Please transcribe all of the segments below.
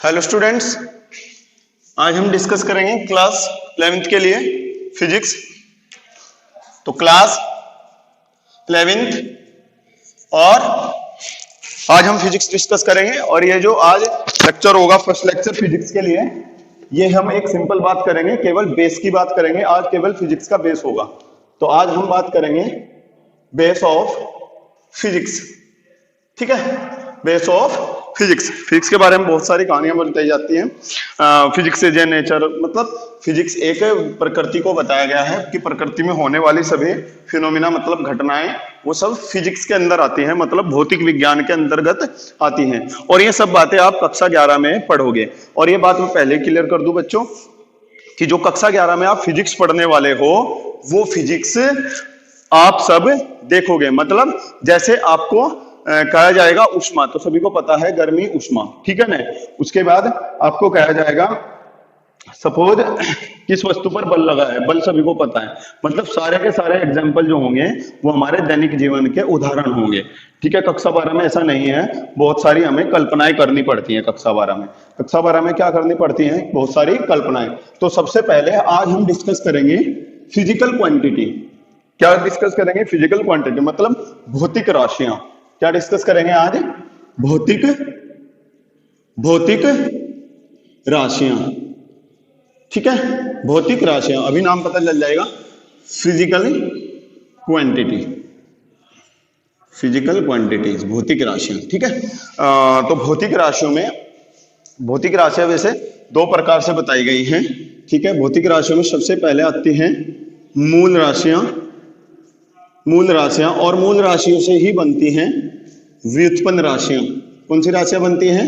Hello students, आज हम discuss करेंगे क्लास 11th के लिए फिजिक्स। तो क्लास 11th और आज हम फिजिक्स डिस्कस करेंगे और ये जो आज लेक्चर होगा फर्स्ट लेक्चर फिजिक्स के लिए, ये हम एक सिंपल बात करेंगे, केवल बेस की बात करेंगे। आज केवल फिजिक्स का बेस होगा। तो आज हम बात करेंगे बेस ऑफ फिजिक्स। ठीक है, बेस ऑफ फिजिक्स। फिजिक्स के बारे में बहुत सारी कहानियां बताई जाती हैं। फिजिक्स इज ए नेचर, मतलब फिजिक्स एक प्रकृति को बताया गया है कि प्रकृति में होने वाली सभी फिनोमिना मतलब घटनाएं वो सब फिजिक्स के अंदर आती हैं, मतलब भौतिक विज्ञान के अंतर्गत आती हैं। और ये सब बातें आप कक्षा 11 में पढ़ोगे। और ये बात मैं पहले क्लियर कर दूं बच्चों कि जो कक्षा 11 में आप फिजिक्स पढ़ने वाले हो वो फिजिक्स आप सब देखोगे। मतलब जैसे आपको कहा जाएगा उष्मा, तो सभी को पता है गर्मी उष्मा, ठीक है ना। उसके बाद आपको कहा जाएगा सपोज किस वस्तु पर बल लगा है, बल सभी को पता है। मतलब सारे के सारे एग्जाम्पल जो होंगे वो हमारे दैनिक जीवन के उदाहरण होंगे। ठीक है, कक्षा 12 में ऐसा नहीं है, बहुत सारी हमें कल्पनाएं करनी पड़ती हैं। कक्षा 12 में क्या करनी पड़ती हैं? बहुत सारी कल्पनाएं। तो सबसे पहले आज हम डिस्कस करेंगे फिजिकल क्वांटिटी। क्या डिस्कस करेंगे? फिजिकल क्वांटिटी मतलब भौतिक राशियां। क्या डिस्कस करेंगे आज? भौतिक राशियां। ठीक है, भौतिक राशियां, अभी नाम पता चल जाएगा। फिजिकल क्वांटिटीज, भौतिक राशियां। ठीक है, तो भौतिक राशियों में, भौतिक राशियां वैसे दो प्रकार से बताई गई हैं। ठीक है, भौतिक राशियों में सबसे पहले आती हैं मूल राशियां, और मूल राशियों से ही बनती हैं व्युत्पन्न राशियां। कौन सी राशियां बनती हैं?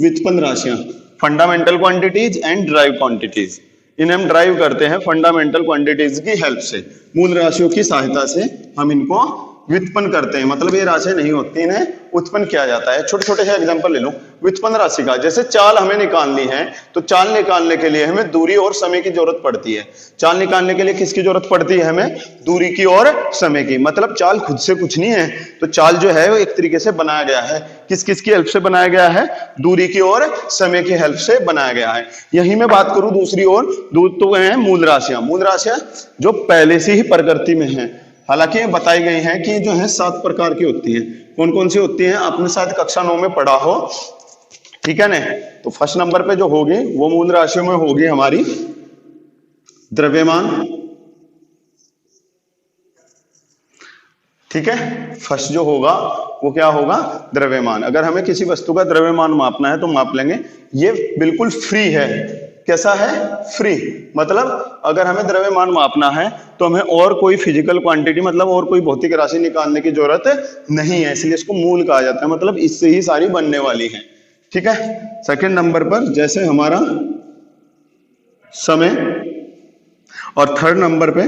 व्युत्पन्न राशियां। Fundamental quantities and drive quantities, इन्हें हम ड्राइव करते हैं फंडामेंटल क्वांटिटीज की हेल्प से। मूल राशियों की सहायता से हम इनको व्युत्पन्न करते हैं, मतलब ये राशियां नहीं होती, इन्हें उत्पन्न किया जाता है। छोटे छोटे से एग्जांपल ले लो व्युत्पन्न राशि का। जैसे चाल हमें निकालनी है, तो चाल निकालने के लिए हमें दूरी और समय की जरूरत पड़ती है। चाल निकालने के लिए किसकी जरूरत पड़ती है? हमें दूरी की और समय की। मतलब चाल खुद से कुछ नहीं है, तो चाल जो है वो एक तरीके से बनाया गया है। किस किस की हेल्प से बनाया गया है? दूरी की और समय की हेल्प से बनाया गया है। यही मैं बात करूं दूसरी ओर, तो है मूल राशियां। मूल राशियां जो पहले से ही प्रकृति में है, हालांकि बताई गई हैं कि जो है 7 प्रकार की होती हैं। कौन कौन सी होती हैं? आपने शायद कक्षा 9 में पढ़ा हो। ठीक है ना। तो फर्स्ट नंबर पे जो होगी वो मूल राशियों में होगी हमारी द्रव्यमान। ठीक है, फर्स्ट जो होगा वो क्या होगा? द्रव्यमान। अगर हमें किसी वस्तु का द्रव्यमान मापना है तो माप लेंगे। ये बिल्कुल फ्री है। कैसा है? फ्री। मतलब अगर हमें द्रव्यमान मापना है तो हमें और कोई फिजिकल क्वांटिटी, मतलब और कोई भौतिक राशि निकालने की जरूरत नहीं है, इसलिए इसको मूल कहा जाता है। मतलब इससे ही सारी बनने वाली है। ठीक है, सेकंड नंबर पर जैसे हमारा समय, और थर्ड नंबर पे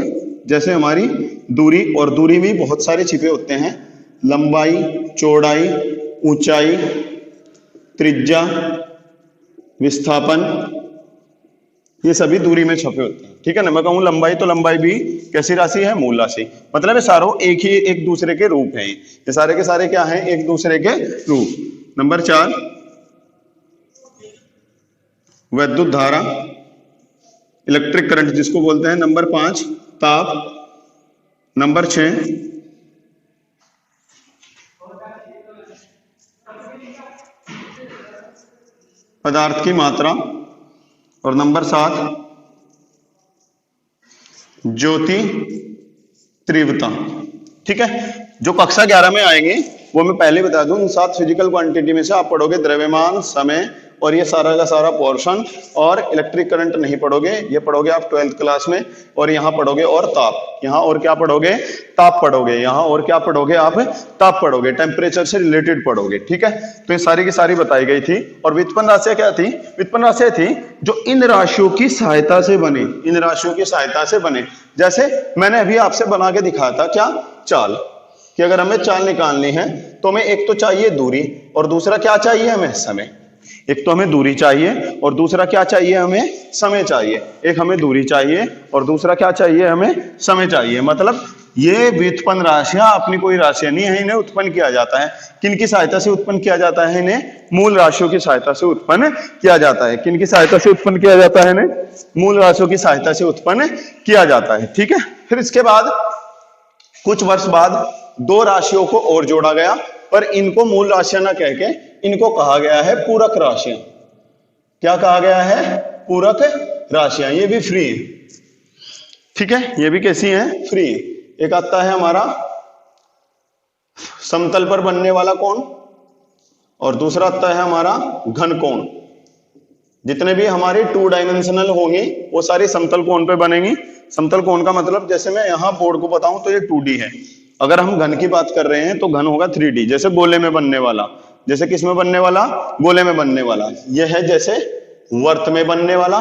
जैसे हमारी दूरी। और दूरी भी बहुत सारे छिपे होते हैं, लंबाई, चौड़ाई, ऊंचाई, त्रिज्या, विस्थापन, ये सभी दूरी में छपे होते हैं। ठीक है ना। मैं कहूं लंबाई, तो लंबाई भी कैसी राशि है? मूल राशि। मतलब ये सारों एक दूसरे के रूप हैं। ये सारे के सारे क्या हैं? एक दूसरे के रूप। नंबर 4 वैद्युत धारा, इलेक्ट्रिक करंट जिसको बोलते हैं। नंबर 5 ताप। नंबर 6 पदार्थ की मात्रा। और नंबर 7 ज्योति तीव्रता। ठीक है, जो कक्षा 11 में आएंगे वो मैं पहले बता दूं, इन 7 फिजिकल क्वांटिटी में से आप पढ़ोगे द्रव्यमान, समय और ये सारा का सारा पोर्शन। और इलेक्ट्रिक करंट नहीं पढ़ोगे, ये पढ़ोगे आप 12th क्लास में। और यहाँ पढ़ोगे और ताप, यहाँ और क्या पढ़ोगे? ताप पढ़ोगे। यहाँ और क्या पढ़ोगे? आप ताप पढ़ोगे, टेम्परेचर से रिलेटेड पढ़ोगे। ठीक है, तो ये सारी की सारी बताई गई थी। और व्युत्पन्न राशियां क्या थी? व्युत्पन्न राशियां थी जो इन राशियों की सहायता से बने, इन राशियों की सहायता से बने। जैसे मैंने अभी आपसे बना के दिखाया था, क्या? चाल। कि अगर हमें चाल निकालनी है तो हमें एक तो चाहिए दूरी, और दूसरा क्या चाहिए? हमें समय। एक तो हमें दूरी चाहिए और दूसरा क्या चाहिए? हमें समय चाहिए। एक हमें दूरी चाहिए और दूसरा क्या चाहिए? हमें समय चाहिए। मतलब ये व्युत्पन्न राशियां अपनी कोई राशियां नहीं है, इन्हें उत्पन्न किया जाता है। किनकी सहायता से उत्पन्न किया जाता है? इन्हें मूल राशियों की सहायता से उत्पन्न किया जाता है। किनकी सहायता से उत्पन्न किया जाता है? इन्हें मूल राशियों की सहायता से उत्पन्न किया जाता है। ठीक है, फिर इसके बाद कुछ वर्ष बाद दो राशियों को और जोड़ा गया, पर इनको मूल राशियां ना कह के इनको कहा गया है पूरक राशियां। क्या कहा गया है? पूरक राशियां। ये भी फ्री है। ठीक है, ये भी कैसी है? फ्री। एक आता है हमारा समतल पर बनने वाला कोण, और दूसरा आता है हमारा घन कोण। जितने भी हमारे 2 डायमेंशनल होंगे वो सारी समतल कोण पे बनेंगी। समतल कोण का मतलब, जैसे मैं यहां बोर्ड को बताऊं तो ये 2D है। अगर हम घन की बात कर रहे हैं तो घन होगा 3D, जैसे गोले में बनने वाला। जैसे किस में बनने वाला? गोले में बनने वाला। यह है जैसे वर्त में बनने वाला,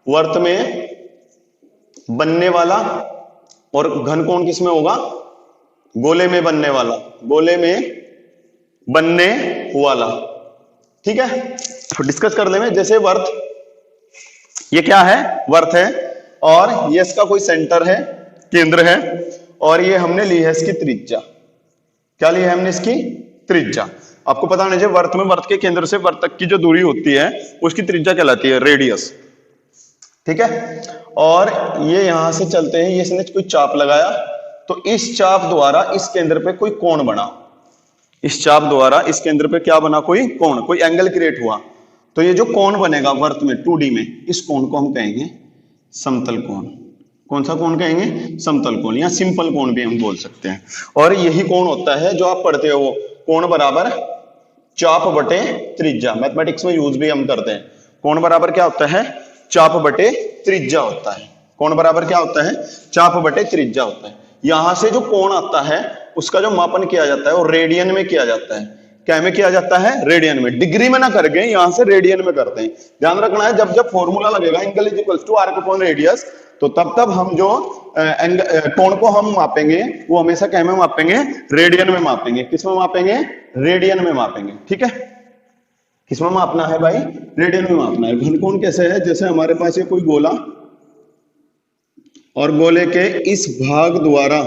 वर्त में बनने वाला। और घन कोण किस में होगा? गोले में बनने वाला, गोले में बनने वाला। ठीक है, तो डिस्कस कर ले में। जैसे वर्त, ये क्या है? वर्त है, और ये इसका कोई सेंटर है, केंद्र है, और ये हमने ली है इसकी त्रिज्या। क्या ली है हमने? इसकी त्रिज्या। आपको पता होना चाहिए वर्त में, वर्त के केंद्र से वर्त तक की जो दूरी होती है उसकी त्रिज्या कहलाती है रेडियस। ठीक है, और ये यहां से चलते हैं, ये इसने कोई चाप लगाया, तो इस चाप द्वारा इस केंद्र पे कोई कोण बना। इस चाप द्वारा इस केंद्र पे क्या बना? कोई कोण, कोई एंगल क्रिएट हुआ। तो ये जो कोण बनेगा वर्त में 2D में, इस कोण को हम कहेंगे समतल कोण। कौन सा कोण कहेंगे? समतल कोण, या सिंपल कोण भी हम बोल सकते हैं। और यही कोण होता है जो आप पढ़ते हो, कोण बराबर चाप बटे त्रिज्या। मैथमेटिक्स में यूज भी हम करते हैं। कोण बराबर क्या होता है? चाप बटे त्रिज्या होता है। कोण बराबर क्या होता है? चाप बटे त्रिज्या होता है। यहां से जो कोण आता है उसका जो मापन किया जाता है वो रेडियन में किया जाता है। क्या में किया जाता है? रेडियन में। डिग्री में ना करके यहां से रेडियन में करते हैं। ध्यान रखना है, जब जब फॉर्मूला लगेगा angle is equal to arc upon radius, तो तब हम जो कोण को हम मापेंगे वो हमेशा क्या में मापेंगे? रेडियन में मापेंगे। किस में मापेंगे? रेडियन में मापेंगे। ठीक है, किसमें मापना है भाई? रेडियन में मापना है। घन कोण कैसे है? जैसे हमारे पास ये कोई गोला, और गोले के इस भाग द्वारा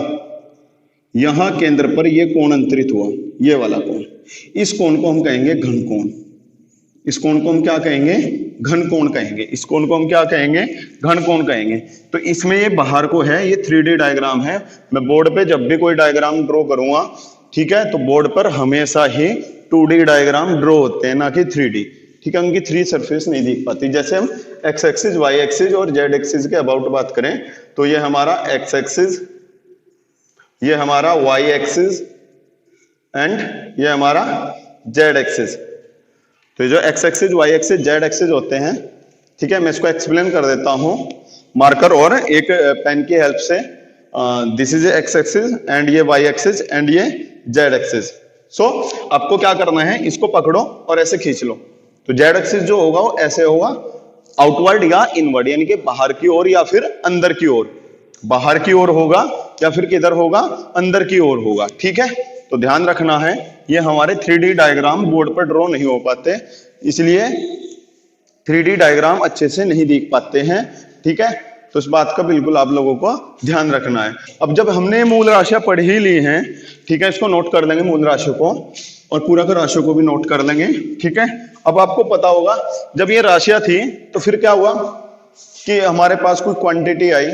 यहां केंद्र पर ये कोण अंतरित हुआ, ये वाला कोण। इस कोण को हम कहेंगे घन कोण। इस कोण को हम क्या कहेंगे? घन कोण कहेंगे। इस कोण को हम क्या कहेंगे? घन कोण कहेंगे। तो इसमें ये बाहर को है, ये 3D डायग्राम है। मैं बोर्ड पे जब भी कोई डायग्राम ड्रॉ करूंगा, ठीक है, तो बोर्ड पर हमेशा ही 2D डायग्राम ड्रॉ होते हैं, ना कि 3D। ठीक है, उनकी 3 सरफेस नहीं दिख पाती। जैसे हम एक्स एक्सिस, वाई एक्सिस और जेड एक्सिस के अबाउट बात करें तो ये हमारा एक्स एक्सिस, ये हमारा वाई एक्सिस एंड ये हमारा जेड एक्सिस। तो जो X axis, Y axis, Z axis होते हैं, ठीक है, मैं इसको एक्सप्लेन कर देता हूं मार्कर और एक पेन की हेल्प से। This is x axis and ये वाई एक्सिस एंड ये जेड एक्सिस। सो आपको क्या करना है? इसको पकड़ो और ऐसे खींच लो। तो जेड एक्सिस जो होगा वो ऐसे होगा, आउटवर्ड या इनवर्ड, यानी कि बाहर की ओर या फिर अंदर की ओर। बाहर की ओर होगा या फिर किधर होगा? अंदर की ओर होगा। ठीक है, तो ध्यान रखना है, ये हमारे 3D डायग्राम बोर्ड पर ड्रॉ नहीं हो पाते, इसलिए 3D डायग्राम अच्छे से नहीं दिख पाते हैं। ठीक है, तो इस बात का बिल्कुल आप लोगों को ध्यान रखना है। अब जब हमने मूल राशियां पढ़ ही ली हैं, ठीक है, इसको नोट कर लेंगे मूल राशियों को, और पूरक राशियों को भी नोट कर लेंगे। ठीक है, अब आपको पता होगा जब ये राशियां थी तो फिर क्या हुआ कि हमारे पास कोई क्वांटिटी आई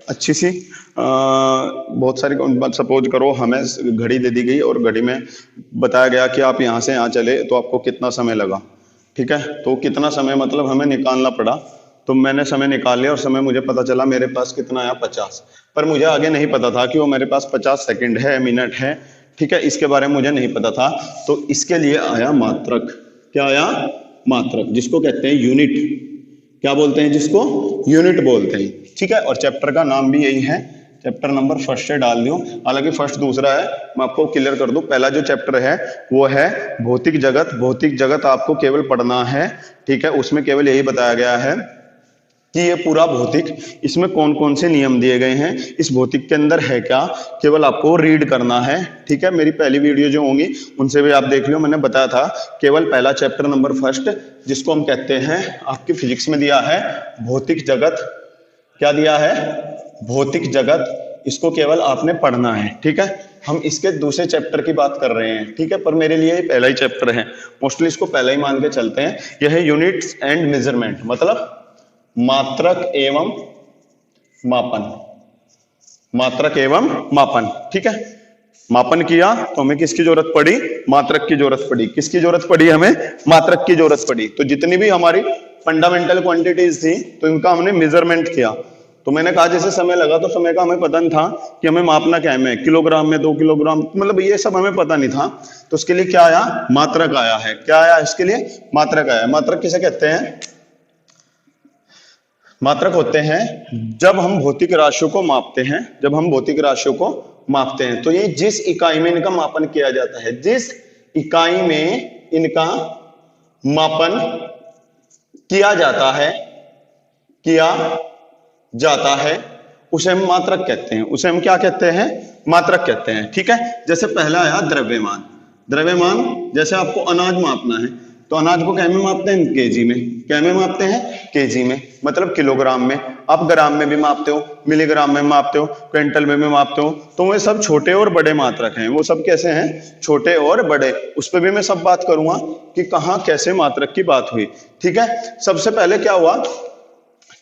अच्छी सी, बहुत सारी। सपोज करो हमें घड़ी दे दी गई और घड़ी में बताया गया कि आप यहाँ से यहाँ चले तो आपको कितना समय लगा। ठीक है, तो कितना समय मतलब हमें निकालना पड़ा। तो मैंने समय निकाल लिया और समय मुझे पता चला मेरे पास कितना आया? 50। पर मुझे आगे नहीं पता था कि वो मेरे पास 50 सेकंड है, मिनट है। ठीक है, इसके बारे में मुझे नहीं पता था। तो इसके लिए आया मात्रक। क्या आया? मात्रक, जिसको कहते हैं यूनिट। क्या बोलते हैं? जिसको यूनिट बोलते हैं। ठीक है, और चैप्टर का नाम भी यही है। चैप्टर नंबर फर्स्ट से डाल दियो, हालांकि फर्स्ट दूसरा है, मैं आपको क्लियर कर दूं। पहला जो चैप्टर है वो है भौतिक जगत। भौतिक जगत आपको केवल पढ़ना है। ठीक है, उसमें केवल यही बताया गया है कि ये पूरा भौतिक, इसमें कौन कौन से नियम दिए गए हैं, इस भौतिक के अंदर है क्या, केवल आपको रीड करना है। ठीक है, मेरी पहली वीडियो जो होंगी उनसे भी आप देख लो, मैंने बताया था केवल पहला चैप्टर नंबर फर्स्ट, जिसको हम कहते हैं, आपकी फिजिक्स में दिया है भौतिक जगत। क्या दिया है? भौतिक जगत। इसको केवल आपने पढ़ना है, ठीक है। हम इसके दूसरे चैप्टर की बात कर रहे हैं, ठीक है, पर मेरे लिए ये पहला ही चैप्टर है, मोस्टली इसको पहला ही मान के चलते हैं। यह है यूनिट्स एंड मेजरमेंट, मतलब मात्रक एवं मापन, मात्रक एवं मापन, ठीक है। मापन किया तो हमें किसकी जरूरत पड़ी? मात्रक की जरूरत पड़ी। किसकी जरूरत पड़ी? हमें मात्रक की जरूरत पड़ी। तो जितनी भी हमारी फंडामेंटल क्वांटिटीज थी तो इनका हमने मेजरमेंट किया। तो मैंने कहा जैसे समय लगा तो समय का हमें पता नहीं था कि हमें मापना क्या है, किलोग्राम में 2 किलोग्राम, मतलब ये सब हमें पता नहीं था। तो उसके लिए क्या आया? मात्रक आया है। क्या आया इसके लिए? मात्रक आया। मात्रक किसे कहते हैं? मात्रक होते हैं जब हम भौतिक राशियों को मापते हैं, जब हम भौतिक राशियों को मापते हैं तो ये जिस इकाई में इनका मापन किया जाता है, जिस इकाई में इनका मापन किया जाता है उसे हम मात्रक कहते हैं। उसे हम क्या कहते हैं? मात्रक कहते हैं, ठीक है। जैसे पहला आया द्रव्यमान। द्रव्यमान जैसे आपको अनाज मापना है तो अनाज को क्या में मापते हैं? केजी में। क्या में मापते हैं? केजी में, मतलब किलोग्राम में। आप ग्राम में भी मापते हो, मिलीग्राम में मापते हो, क्विंटल में भी मापते हो। तो वे सब छोटे और बड़े मात्रक हैं। वो सब कैसे हैं? छोटे और बड़े। उस पर भी मैं सब बात करूंगा कि कहां कैसे मात्रक की बात हुई, ठीक है। सबसे पहले क्या हुआ,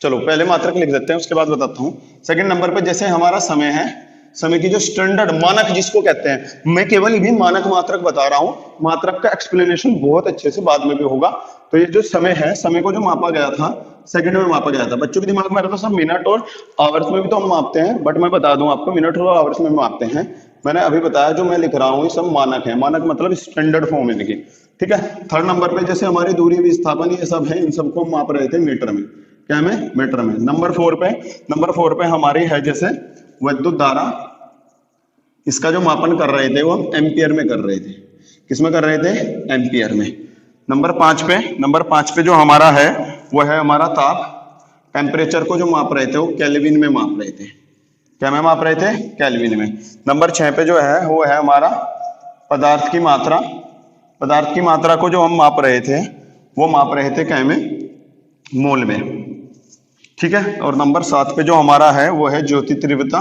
चलो पहले मात्रक लिख देते हैं, उसके बाद बताता हूं। सेकंड नंबर पे जैसे हमारा समय है, समय की जो स्टैंडर्ड मानक जिसको कहते हैं, मैं केवल भी मानक मात्रक बता रहा हूं, मात्रक का एक्सप्लेनेशन बहुत अच्छे से बाद में भी होगा। तो ये जो समय है, समय को जो मापा गया था सेकंड में मापा गया था। बच्चों के दिमाग में रहता सब मिनट और आवर्स में भी तो हम मापते हैं, बट मैं बता दूं आपको मिनट और आवर्स में मापते हैं। मैंने अभी बताया जो मैं लिख रहा हूं ये सब मानक है। मानक मतलब स्टैंडर्ड फॉर्म इनकी, ठीक है। थर्ड नंबर पे जैसे हमारी दूरी विस्थापन ये सब है, इन सबको माप रहे थे मीटर में। क्या में? मीटर में। नंबर 4 पे हमारी है जैसे विद्युत धारा, इसका जो मापन कर रहे थे वो हम एम्पियर में कर रहे थे। किसमें कर रहे थे? एम्पियर में। नंबर 5 पे जो हमारा है वो है हमारा ताप। टेम्परेचर को जो माप रहे थे वो केल्विन में माप रहे थे। क्या में माप रहे थे? केल्विन में। नंबर 6 पे जो है वो है हमारा पदार्थ की मात्रा। पदार्थ की मात्रा को जो हम माप रहे थे वो माप रहे थे क्या में? मोल में, ठीक है। और नंबर 7 पे जो हमारा है वो है ज्योति तीव्रता।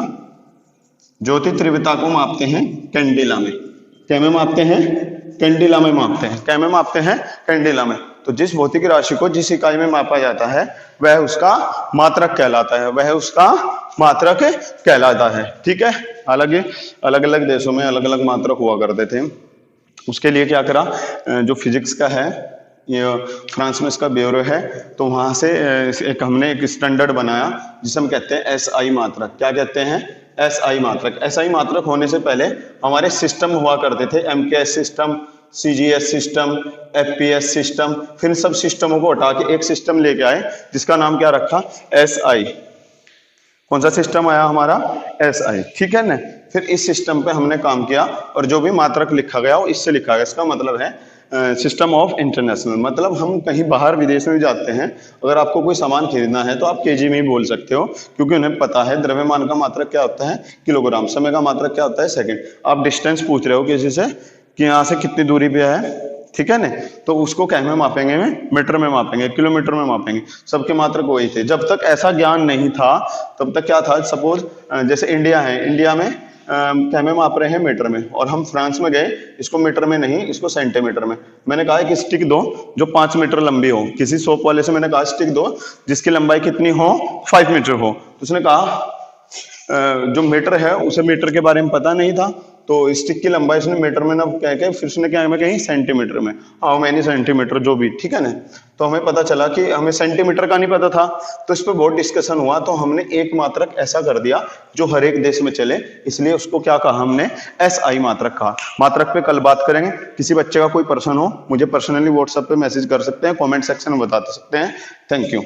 ज्योति तीव्रता को मापते हैं कैंडिला में। क्या में मापते हैं? कैंडिला में मापते हैं। क्या में मापते हैं? कैंडिला में। तो जिस भौतिक राशि को जिस इकाई में मापा जाता है वह उसका मात्रक कहलाता है, वह उसका मात्रक कहलाता है, ठीक है। हालांकि अलग अलग देशों में अलग अलग मात्रक हुआ करते थे। उसके लिए क्या करा, जो फिजिक्स का है, ये फ्रांस में इसका ब्यूरो है, तो वहां से हमने एक स्टैंडर्ड बनाया जिसे हम कहते हैं SI मात्रक। क्या कहते हैं? SI मात्रक। SI मात्रक होने से पहले हमारे सिस्टम हुआ करते थे, MKS system, CGS system, FPS system. फिर सब सिस्टमों को हटा के एक सिस्टम लेके आए जिसका नाम क्या रखा? SI। कौन सा सिस्टम आया हमारा? SI, ठीक है ना। फिर इस सिस्टम पे हमने काम किया और जो भी मात्रक लिखा गया वो इससे लिखा गया। इसका मतलब है सिस्टम ऑफ इंटरनेशनल, मतलब हम कहीं बाहर विदेश में जाते हैं, अगर आपको कोई सामान खरीदना है तो आप केजी में ही बोल सकते हो, क्योंकि उन्हें पता है द्रव्यमान का मात्रक क्या होता है? किलोग्राम। समय का मात्रक क्या होता है? सेकंड। आप डिस्टेंस पूछ रहे हो किसी से कि यहाँ से कितनी दूरी पे है, ठीक है ना, तो उसको क्या में मापेंगे? में मीटर में मापेंगे, किलोमीटर में मापेंगे। सबके मात्रक वही थे। जब तक ऐसा ज्ञान नहीं था तब तक क्या था, सपोज जैसे इंडिया है, इंडिया में क्या में माप रहे हैं? मीटर में। और हम फ्रांस में गए, इसको मीटर में नहीं, इसको सेंटीमीटर में। मैंने कहा कि स्टिक दो जो 5 मीटर लंबी हो। किसी शॉप वाले से मैंने कहा स्टिक दो जिसकी लंबाई कितनी हो? 5 मीटर हो। तो उसने कहा जो मीटर है उसे मीटर के बारे में पता नहीं था, तो स्टिक की लंबाई उसने मीटर में ना कह के फिर उसने क्या में कहीं सेंटीमीटर में, हाँ मैंने सेंटीमीटर जो भी, ठीक है ना। तो हमें पता चला कि हमें सेंटीमीटर का नहीं पता था, तो इस पर बहुत डिस्कशन हुआ। तो हमने एक मात्रक ऐसा कर दिया जो हर एक देश में चले, इसलिए उसको क्या कहा हमने? SI मात्रक कहा। मात्रक पे कल बात करेंगे। किसी बच्चे का कोई प्रश्न हो मुझे पर्सनली व्हाट्सएप पे मैसेज कर सकते हैं, कमेंट सेक्शन में बता सकते हैं। Thank you.